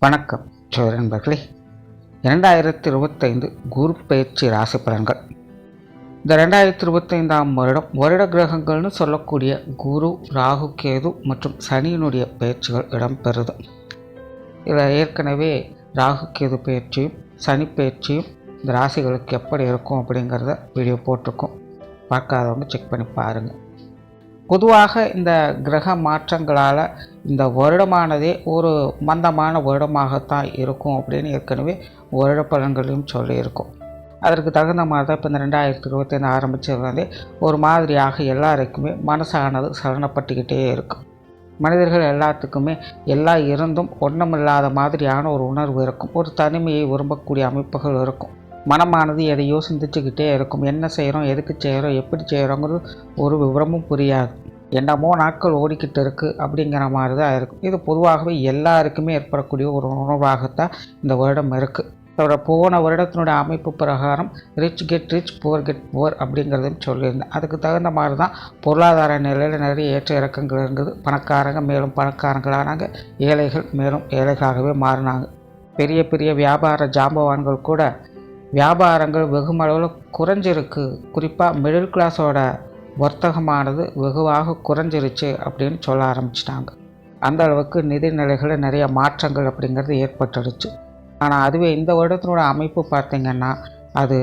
வணக்கம் நண்பர்களே. 2025 குரு பயிற்சி ராசி பலன்கள். இந்த 2025 வருட கிரகங்கள்னு சொல்லக்கூடிய குரு, ராகு, கேது மற்றும் சனியினுடைய பயிற்சிகள் இடம்பெறுது. இதில் ஏற்கனவே ராகு கேது பயிற்சியும் சனி பயிற்சியும் இந்த ராசிகளுக்கு எப்படி இருக்கும் அப்படிங்கிறத வீடியோ போட்டிருக்கோம். பார்க்காதவங்க செக் பண்ணி பாருங்கள். பொதுவாக இந்த கிரக மாற்றங்களால் இந்த வருடமானதே ஒரு மந்தமான வருடமாகத்தான் இருக்கும் அப்படின்னு ஏற்கனவே வருட பலன்களையும் சொல்லியிருக்கோம். அதற்கு தகுந்த மாதிரி தான் இப்போ இந்த 2025 ஆரம்பித்ததுலேருந்தே ஒரு மாதிரியாக எல்லாருக்குமே மனசானது சலனப்பட்டுக்கிட்டே இருக்கும். மனிதர்கள் எல்லாத்துக்குமே எல்லாம் இருந்தும் ஒன்றுமில்லாத மாதிரியான ஒரு உணர்வு இருக்கும். ஒரு தனிமையை விரும்பக்கூடிய அமைப்புகள் இருக்கும். மனமானது எதையோ சிந்திச்சுக்கிட்டே இருக்கும். என்ன செய்கிறோம், எதுக்கு செய்கிறோம், எப்படி செய்கிறோங்கிறது ஒரு விவரமும் புரியாது. என்னமோ நாட்கள் ஓடிக்கிட்டு இருக்குது அப்படிங்கிற மாதிரி தான் இருக்கும். இது பொதுவாகவே எல்லாருக்குமே ஏற்படக்கூடிய ஒரு உணர்வாகத்தான் இந்த வருடம் இருக்குது. அதோட போன வருடத்தினுடைய அமைப்பு பிரகாரம் rich get rich, poor get poor அப்படிங்கிறதும் சொல்லியிருந்தேன். அதுக்கு தகுந்த மாதிரி தான் பொருளாதார நிலையில் நிறைய ஏற்ற இறக்கங்கள் இருந்தது. பணக்காரங்க மேலும் பணக்காரங்களானாங்க, ஏழைகள் மேலும் ஏழைகளாகவே மாறினாங்க. பெரிய பெரிய வியாபார ஜாம்பவான்கள் கூட வியாபாரங்கள் வெகுமளவில் குறைஞ்சிருக்கு. குறிப்பாக மிடில் கிளாஸோட வர்த்தகமானது வெகுவாக குறைஞ்சிருச்சு அப்படின்னு சொல்ல ஆரம்பிச்சிட்டாங்க. அந்த அளவுக்கு நிதிநிலைகளில் நிறைய மாற்றங்கள் அப்படிங்கிறது ஏற்பட்டுடுச்சு. ஆனால் அதுவே இந்த வருடத்தினோட அமைப்பு பார்த்திங்கன்னா, அது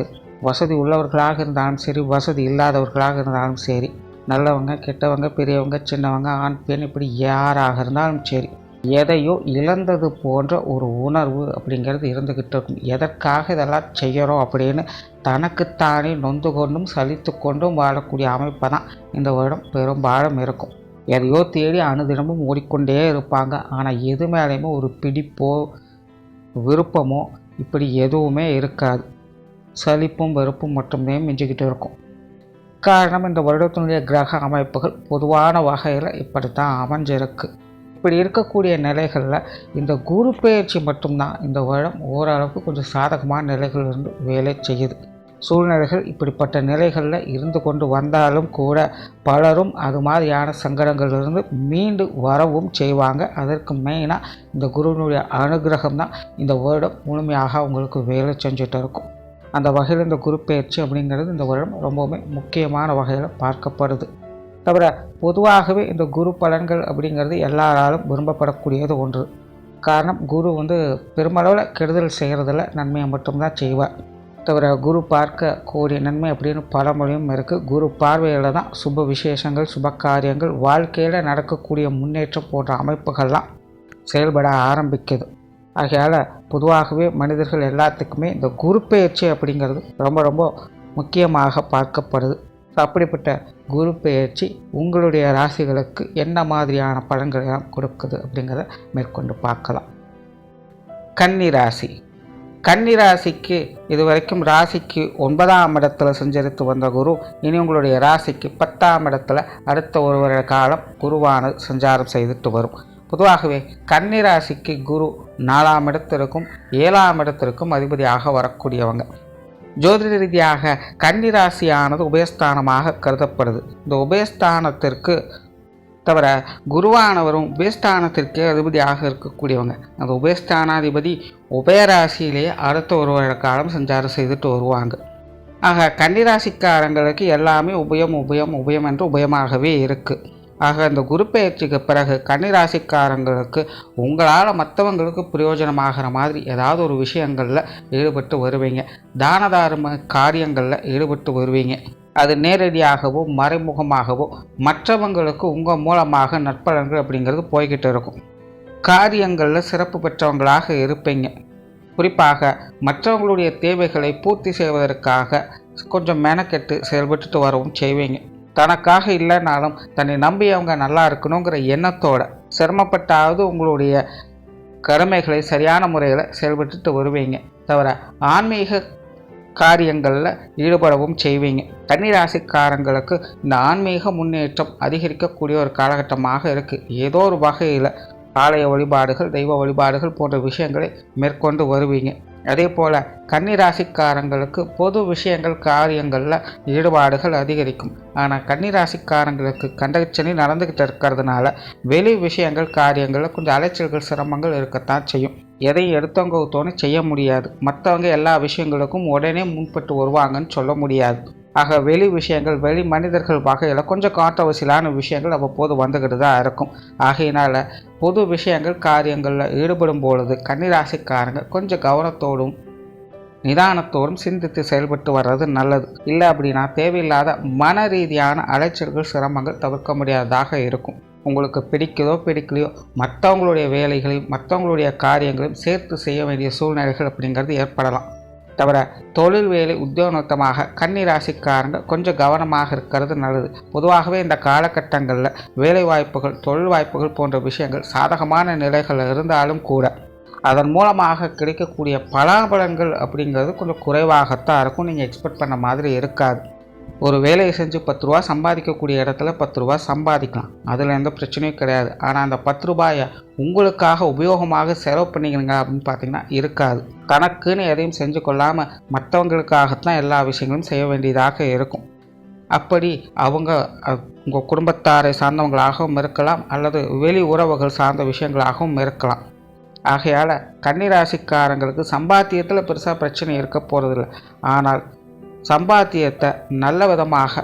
வசதி உள்ளவர்களாக இருந்தாலும் சரி, வசதி இல்லாதவர்களாக இருந்தாலும் சரி, நல்லவங்க கெட்டவங்க, பெரியவங்க சின்னவங்க, ஆண் பெண், இப்படி யாராக இருந்தாலும் சரி, எதையோ இழந்தது போன்ற ஒரு உணர்வு அப்படிங்கிறது இருந்துக்கிட்டு இருக்கும். எதற்காக இதெல்லாம் செய்கிறோம் அப்படின்னு தனக்குத்தானே நொந்து கொண்டும் சலித்து கொண்டும் வாழக்கூடிய அமைப்பை தான் இந்த வருடம் பெரும்பாலும் இருக்கும். எதையோ தேடி அனுதினமும் ஓடிக்கொண்டே இருப்பாங்க. ஆனால் எது மேலேயுமே ஒரு பிடிப்போ விருப்பமோ இப்படி எதுவுமே இருக்காது. சலிப்பும் வெறுப்பும் மட்டுமே மிஞ்சிக்கிட்டு இருக்கும். காரணம், இந்த வருடத்தினுடைய கிரக அமைப்புகள் பொதுவான வகையில் இப்படித்தான் அமைஞ்சிருக்கு. இப்படி இருக்கக்கூடிய நிலைகளில் இந்த குரு பயிற்சி மட்டும்தான் இந்த வருடம் ஓரளவுக்கு கொஞ்சம் சாதகமான நிலைகள் இருந்து வேலை செய்யுது. சூழ்நிலைகள் இப்படிப்பட்ட நிலைகளில் இருந்து கொண்டு வந்தாலும் கூட பலரும் அது மாதிரியான சங்கடங்களிலிருந்து மீண்டு வரவும் செய்வாங்க. அதற்கு மெயினாக இந்த குருவினுடைய அனுகிரகம் தான் இந்த வருடம் முழுமையாக அவங்களுக்கு வேலை செஞ்சுட்டு இருக்கும். அந்த வகையில் இந்த குரு பயிற்சி அப்படிங்கிறது இந்த வருடம் ரொம்பவுமே முக்கியமான வகையில் பார்க்கப்படுது. தவிர பொதுவாகவே இந்த குரு பலன்கள் அப்படிங்கிறது எல்லாராலும் விரும்பப்படக்கூடியது ஒன்று. காரணம், குரு பெருமளவில் கெடுதல் செய்கிறதில்ல, நன்மையை மட்டும்தான் செய்வார். தவிர குரு பார்க்க கூடிய நன்மை அப்படின்னு பழமொழியும் இருக்குது. குரு பார்வையில் தான் சுப விசேஷங்கள், சுப காரியங்கள், வாழ்க்கையில் நடக்கக்கூடிய முன்னேற்றம் போன்ற அமைப்புகள்லாம் செயல்பட ஆரம்பிக்குது. ஆகையால் பொதுவாகவே மனிதர்கள் எல்லாத்துக்குமே இந்த குரு பயிற்சி அப்படிங்கிறது ரொம்ப ரொம்ப முக்கியமாக பார்க்கப்படுது. அப்படிப்பட்ட குரு பெயர்ச்சி உங்களுடைய ராசிகளுக்கு என்ன மாதிரியான பலன்களை கொடுக்குது அப்படிங்கிறத மேற்கொண்டு பார்க்கலாம். கன்னி ராசி. கன்னி ராசிக்கு இதுவரைக்கும் ராசிக்கு 9ஆம் இடத்துல சஞ்சரித்து வந்த குரு இனி உங்களுடைய ராசிக்கு 10ஆம் இடத்துல அடுத்த ஒரு வருட காலம் குருவானது சஞ்சாரம் செய்துட்டு வரும். பொதுவாகவே கன்னி ராசிக்கு குரு 4ஆம் இடத்திற்கும் 7ஆம் இடத்திற்கும் அதிபதியாக வரக்கூடியவங்க. ஜோதிட ரீதியாக கன்னி ராசியானது உபயஸ்தானமாக கருதப்படுது. இந்த உபயஸ்தானத்திற்கு தவிர குருவானவரும் உபயஸ்தானத்திற்கே அதிபதியாக இருக்கக்கூடியவங்க. அந்த உபயஸ்தானாதிபதி உபயராசியிலேயே அடுத்த ஒரு வருட காலம் சஞ்சாரம் செய்துட்டு வருவாங்க. ஆக கன்னிராசிக்காரங்களுக்கு எல்லாமே உபயம் உபயம் உபயம் என்று உபயமாகவே இருக்குது. ஆக இந்த குரு பயிற்சிக்கு பிறகு கன்னிராசிக்காரங்களுக்கு உங்களால் மற்றவங்களுக்கு பிரயோஜனமாகிற மாதிரி ஏதாவது ஒரு விஷயங்களில் ஈடுபட்டு வருவீங்க. தான தர்ம காரியங்களில் ஈடுபட்டு வருவீங்க. அது நேரடியாகவோ மறைமுகமாகவோ மற்றவங்களுக்கு உங்கள் மூலமாக நற்பலன்கள் அப்படிங்கிறது போய்கிட்டு இருக்கும். காரியங்களில் சிறப்பு பெற்றவங்களாக இருப்பீங்க. குறிப்பாக மற்றவங்களுடைய தேவைகளை பூர்த்தி செய்வதற்காக கொஞ்சம் மெனக்கெட்டு செயல்பட்டு வரவும் செய்வீங்க. தனக்காக இல்லைனாலும் தன்னை நம்பி அவங்க நல்லா இருக்கணுங்கிற எண்ணத்தோட சிரமப்பட்டாவது உங்களுடைய கடமைகளை சரியான முறையில் செயல்பட்டு வருவீங்க. தவிர ஆன்மீக காரியங்களில் ஈடுபடவும் செய்வீங்க. கன்னிராசிக்காரங்களுக்கு இந்த ஆன்மீக முன்னேற்றம் அதிகரிக்கக்கூடிய ஒரு காலகட்டமாக இருக்குது. ஏதோ ஒரு வகையில் ஆலய வழிபாடுகள், தெய்வ வழிபாடுகள் போன்ற விஷயங்களை மேற்கொண்டு வருவீங்க. அதே போல் கன்னிராசிக்காரங்களுக்கு பொது விஷயங்கள் காரியங்களில் ஈடுபாடுகள் அதிகரிக்கும். ஆனால் கன்னிராசிக்காரங்களுக்கு கண்டகச்சனி நடந்துக்கிட்டு இருக்கிறதுனால வெளி விஷயங்கள் காரியங்களில் கொஞ்சம் அலைச்சல்கள் சிரமங்கள் இருக்கத்தான் செய்யும். எதையும் எடுத்தவங்க தோணி செய்ய முடியாது. மற்றவங்க எல்லா விஷயங்களுக்கும் உடனே முன்பட்டு வருவாங்கன்னு சொல்ல முடியாது. ஆக வெளி விஷயங்கள் வெளி மனிதர்கள் வகையில் கொஞ்சம் கான்ட்ரவர்சியலான விஷயங்கள் அவ்வப்போது வந்துக்கிட்டு தான் இருக்கும். ஆகையினால் பொது விஷயங்கள் காரியங்களில் ஈடுபடும் பொழுது கன்னிராசிக்காரங்க கொஞ்சம் கவனத்தோடும் நிதானத்தோடும் சிந்தித்து செயல்பட்டு வர்றது நல்லது. இல்லை அப்படின்னா தேவையில்லாத மன ரீதியான அலைச்சல்கள் சிரமங்கள் தவிர்க்க முடியாததாக இருக்கும். உங்களுக்கு பிடிக்குதோ பிடிக்கலையோ மற்றவங்களுடைய வேலைகளையும் மற்றவங்களுடைய காரியங்களையும் சேர்த்து செய்ய வேண்டிய சூழ்நிலைகள் அப்படிங்கிறது ஏற்படலாம். தவிர தொழில் வேலை உத்தியோகமாக கன்னிராசிக்காரங்க கொஞ்சம் கவனமாக இருக்கிறது நல்லது. பொதுவாகவே இந்த காலகட்டங்களில் வேலை வாய்ப்புகள் தொழில் வாய்ப்புகள் போன்ற விஷயங்கள் சாதகமான நிலைகள் இருந்தாலும் கூட அதன் மூலமாக கிடைக்கக்கூடிய பலாபலன்கள் அப்படிங்கிறது கொஞ்சம் குறைவாகத்தான் இருக்கும். நீங்கள் எக்ஸ்பெக்ட் பண்ண மாதிரி இருக்காது. ஒரு வேலையை செஞ்சு 10 ரூபா சம்பாதிக்கக்கூடிய இடத்துல 10 ரூபா சம்பாதிக்கலாம். அதில் எந்த பிரச்சனையும் கிடையாது. ஆனால் அந்த 10 ரூபாயை உங்களுக்காக உபயோகமாக செலவு பண்ணிக்கிறீங்க அப்படின்னு பார்த்தீங்கன்னா இருக்காது. தனக்குன்னு எதையும் செஞ்சு கொள்ளாமல் மற்றவங்களுக்காகத்தான் எல்லா விஷயங்களும் செய்ய வேண்டியதாக இருக்கும். அப்படி அவங்க உங்கள் குடும்பத்தாரை சார்ந்தவங்களாகவும் இருக்கலாம் அல்லது வெளி உறவுகள் சார்ந்த விஷயங்களாகவும் இருக்கலாம். ஆகையால் கன்னிராசிக்காரங்களுக்கு சம்பாத்தியத்தில் பெருசாக பிரச்சனை இருக்க போகிறதில்ல. ஆனால் சம்பாத்தியத்தை நல்ல விதமாக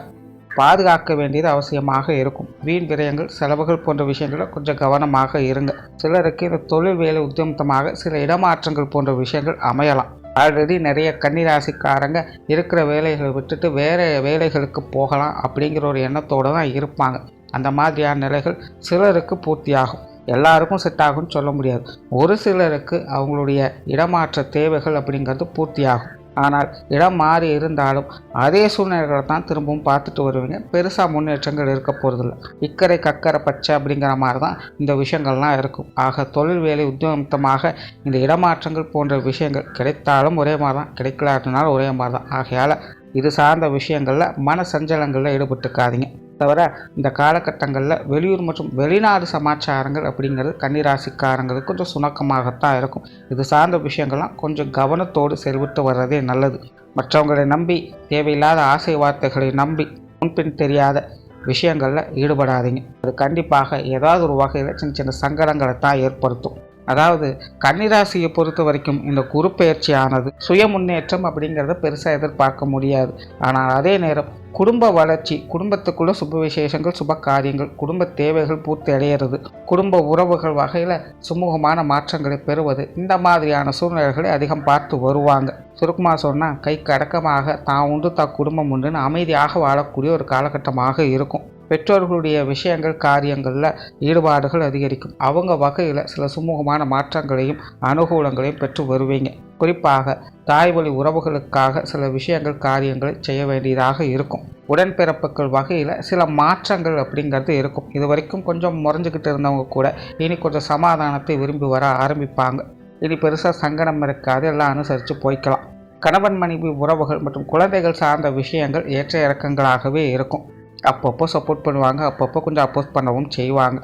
பாதுகாக்க வேண்டியது அவசியமாக இருக்கும். வீண் விரயங்கள் செலவுகள் போன்ற விஷயங்களை கொஞ்சம் கவனமாக இருங்க. சிலருக்கு இந்த தொழில் வேலை உத்தியமமாக சில இடமாற்றங்கள் போன்ற விஷயங்கள் அமையலாம். ஆல்ரெடி நிறைய கன்னிராசிக்காரங்க இருக்கிற வேலைகளை விட்டுட்டு வேறு வேலைகளுக்கு போகலாம் அப்படிங்கிற ஒரு எண்ணத்தோடு தான் இருப்பாங்க. அந்த மாதிரியான நிலைகள் சிலருக்கு பூர்த்தியாகும். எல்லாருக்கும் செட் ஆகும்னு சொல்ல முடியாது. ஒரு சிலருக்கு அவங்களுடைய இடமாற்ற தேவைகள் அப்படிங்கிறது பூர்த்தியாகும். ஆனால் இடம் மாறி இருந்தாலும் அதே சூழ்நிலைகளை தான் திரும்பவும் பார்த்துட்டு வருவீங்க. பெருசாக முன்னேற்றங்கள் இருக்க போகிறதில்ல. இக்கரை கக்கரை பச்சை அப்படிங்கிற மாதிரி தான் இந்த விஷயங்கள்லாம் இருக்கும். ஆக தொழில் வேலை உத்தியோகமாக இந்த இடமாற்றங்கள் போன்ற விஷயங்கள் கிடைத்தாலும் ஒரே மாதிரி தான், கிடைக்கலாட்டினாலும் ஒரே மாதிரி தான். ஆகையால் இது சார்ந்த விஷயங்களில் மன சஞ்சலங்களில் ஈடுபட்டுக்காதீங்க. தவிர இந்த காலகட்டங்களில் வெளியூர் மற்றும் வெளிநாடு சமாச்சாரங்கள் அப்படிங்கிறது கன்னிராசிக்காரங்களுக்கு கொஞ்சம் சுணக்கமாகத்தான் இருக்கும். இது சார்ந்த விஷயங்கள்லாம் கொஞ்சம் கவனத்தோடு செயல்பட்டு வர்றதே நல்லது. மற்றவங்களை நம்பி தேவையில்லாத ஆசை வார்த்தைகளை நம்பி முன்பின் தெரியாத விஷயங்களில் ஈடுபடாதீங்க. அது கண்டிப்பாக ஏதாவது ஒரு வகையில் சின்ன சின்ன சங்கடங்களை தான் ஏற்படுத்தும். அதாவது கன்னிராசியை பொறுத்த வரைக்கும் இந்த குரு பயிற்சியானது சுய முன்னேற்றம் அப்படிங்கிறத பெருசாக எதிர்பார்க்க முடியாது. ஆனால் அதே நேரம் குடும்ப வளர்ச்சி, குடும்பத்துக்குள்ள சுப விசேஷங்கள் சுப காரியங்கள் குடும்ப தேவைகள் பூர்த்தி அடையிறது, குடும்ப உறவுகள் வகையில் சுமூகமான மாற்றங்களை பெறுவது, இந்த மாதிரியான சூழ்நிலைகளை அதிகம் பார்த்து வருவாங்க. சுருக்கமாக சொன்னால் கைக்கு அடக்கமாக தான் உண்டு தான் குடும்பம் உண்டுன்னு அமைதியாக வாழக்கூடிய ஒரு காலகட்டமாக இருக்கும். பெற்றோர்களுடைய விஷயங்கள் காரியங்களில் ஈடுபாடுகள் அதிகரிக்கும். அவங்க வகையில் சில சுமூகமான மாற்றங்களையும் அனுகூலங்களையும் பெற்று வருவீங்க. குறிப்பாக தாய் வழி உறவுகளுக்காக சில விஷயங்கள் காரியங்களை செய்ய வேண்டியதாக இருக்கும். உடன்பிறப்புகள் வகையில் சில மாற்றங்கள் அப்படிங்கிறது இருக்கும். இது வரைக்கும் கொஞ்சம் முறைஞ்சிக்கிட்டு இருந்தவங்க கூட இனி கொஞ்சம் சமாதானத்தை விரும்பி வர ஆரம்பிப்பாங்க. இனி பெருசாக சங்கடம் இருக்காது, எல்லாம் அனுசரித்து போய்க்கலாம். கணவன் மனைவி உறவுகள் மற்றும் குழந்தைகள் சார்ந்த விஷயங்கள் ஏற்ற இறக்கங்களாகவே இருக்கும். அப்பப்போ சப்போர்ட் பண்ணுவாங்க, அப்பப்போ கொஞ்சம் அப்போஸ் பண்ணவும் செய்வாங்க.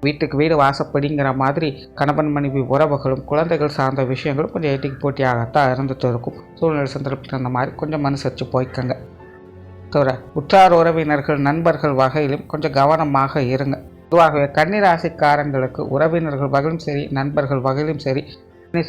வீட்டுக்கு வீடு வாசப்படிங்கிற மாதிரி கணவன் மனைவி உறவுகளும் குழந்தைகள் சார்ந்த விஷயங்களும் கொஞ்சம் ஏட்டிக்கு போட்டியாகத்தான் இருந்துட்டு இருக்கும். சூழ்நிலை சந்தர்ப்பத்தில் அந்த மாதிரி கொஞ்சம் அனுசரித்து போய்க்கங்க. தவிர உற்றார் உறவினர்கள் நண்பர்கள் வகையிலும் கொஞ்சம் கவனமாக இருங்க. பொதுவாகவே கன்னிராசிக்காரங்களுக்கு உறவினர்கள் வகையிலும் சரி நண்பர்கள் வகையிலும் சரி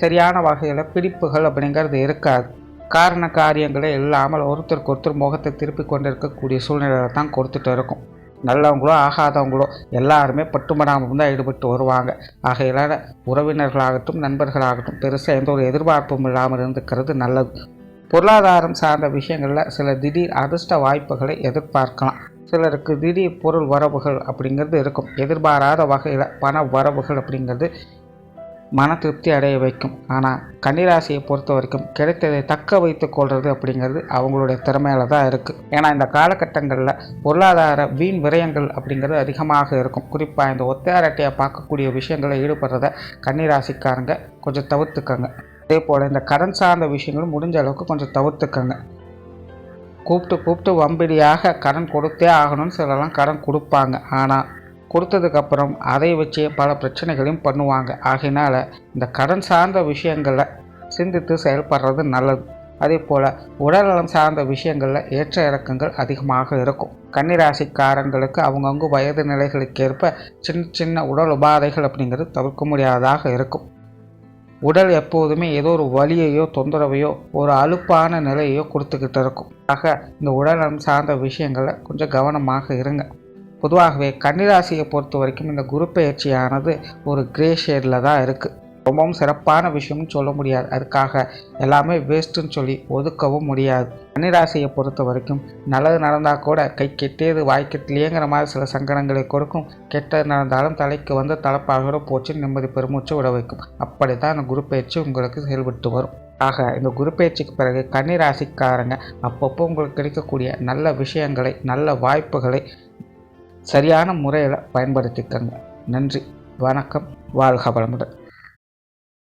சரியான வகையில் பிடிப்புகள் அப்படிங்கிறது இருக்காது. காரண காரியங்களே இல்லாமல் ஒருத்தருக்கு ஒருத்தர் முகத்தை திருப்பி கொண்டு இருக்கக்கூடிய சூழ்நிலையை தான் கொடுத்துட்டு இருக்கும். நல்லவங்களோ ஆகாதவங்களோ எல்லாருமே பட்டுமடாமல் தான் ஈடுபட்டு வருவாங்க. ஆகையினால் உறவினர்களாகட்டும் நண்பர்களாகட்டும் பெருசாக எந்த ஒரு எதிர்பார்ப்பும் இல்லாமல் இருந்துக்கிறது நல்லது. பொருளாதாரம் சார்ந்த விஷயங்களில் சில திடீர் அதிர்ஷ்ட வாய்ப்புகளை எதிர்பார்க்கலாம். சிலருக்கு திடீர் பொருள் வரவுகள் அப்படிங்கிறது இருக்கும். எதிர்பாராத வகையில் பண வரவுகள் அப்படிங்கிறது மன திருப்தி அடைய வைக்கும். ஆனால் கன்னிராசியை பொறுத்த வரைக்கும் கிடைத்ததை தக்க வைத்து கொள்வது அப்படிங்கிறது அவங்களுடைய திறமையில தான் இருக்குது. ஏன்னா இந்த காலகட்டங்களில் பொருளாதார வீண் விரயங்கள் அப்படிங்கிறது அதிகமாக இருக்கும். குறிப்பாக இந்த ஒத்தையாரட்டையை பார்க்கக்கூடிய விஷயங்களை ஈடுபடுறத கன்னிராசிக்காரங்க கொஞ்சம் தவிர்த்துக்கங்க. அதே போல் இந்த கடன் சார்ந்த விஷயங்களும் முடிஞ்ச அளவுக்கு கொஞ்சம் தவிர்த்துக்கங்க. கூப்பிட்டு வம்பிடியாக கடன் கொடுத்தே ஆகணும்னு சிலலாம் கடன் கொடுப்பாங்க. ஆனால் கொடுத்ததுக்கப்புறம் அதை வச்சு பல பிரச்சனைகளையும் பண்ணுவாங்க. ஆகையினால் இந்த கடன் சார்ந்த விஷயங்களை சிந்தித்து செயல்படுறது நல்லது. அதே போல் உடல்நலம் சார்ந்த விஷயங்களில் ஏற்ற இறக்கங்கள் அதிகமாக இருக்கும். கன்னிராசிக்காரங்களுக்கு அவங்கவுங்க வயது நிலைகளுக்கேற்ப சின்ன சின்ன உடல் உபாதைகள் அப்படிங்கிறது தவிர்க்க முடியாததாக இருக்கும். உடல் எப்போதுமே ஏதோ ஒரு வலியையோ தொந்தரவையோ ஒரு அலுப்பான நிலையையோ கொடுத்துக்கிட்டு இருக்கும். ஆக இந்த உடல்நலம் சார்ந்த விஷயங்களில் கொஞ்சம் கவனமாக இருங்க. பொதுவாகவே கன்னிராசியை பொறுத்த வரைக்கும் இந்த குரு பெயர்ச்சியானது ஒரு கிரே ஷேடில் தான் இருக்குது. ரொம்பவும் சிறப்பான விஷயம்னு சொல்ல முடியாது, அதுக்காக எல்லாமே வேஸ்ட்டுன்னு சொல்லி ஒதுக்கவும் முடியாது. கன்னிராசியை பொறுத்த வரைக்கும் நல்லது நடந்தால் கூட கை கெட்டியது வாய்க்கெட்டிலேங்கிற மாதிரி சில சங்கடங்களை கொடுக்கும். கெட்டது நடந்தாலும் தலைக்கு வந்து தலைப்பாகோட போச்சு நிம்மதி பெருமூச்சு விட வைக்கும். அப்படி தான் இந்த குரு பயிற்சி உங்களுக்கு செயல்பட்டு வரும். ஆக இந்த குரு பயிற்சிக்கு பிறகு கன்னிராசிக்காரங்க அப்பப்போ உங்களுக்கு கிடைக்கக்கூடிய நல்ல விஷயங்களை நல்ல வாய்ப்புகளை சரியான முறையில் பயன்படுத்திக்கங்க. நன்றி, வணக்கம், வாழ்க வளமுடன்.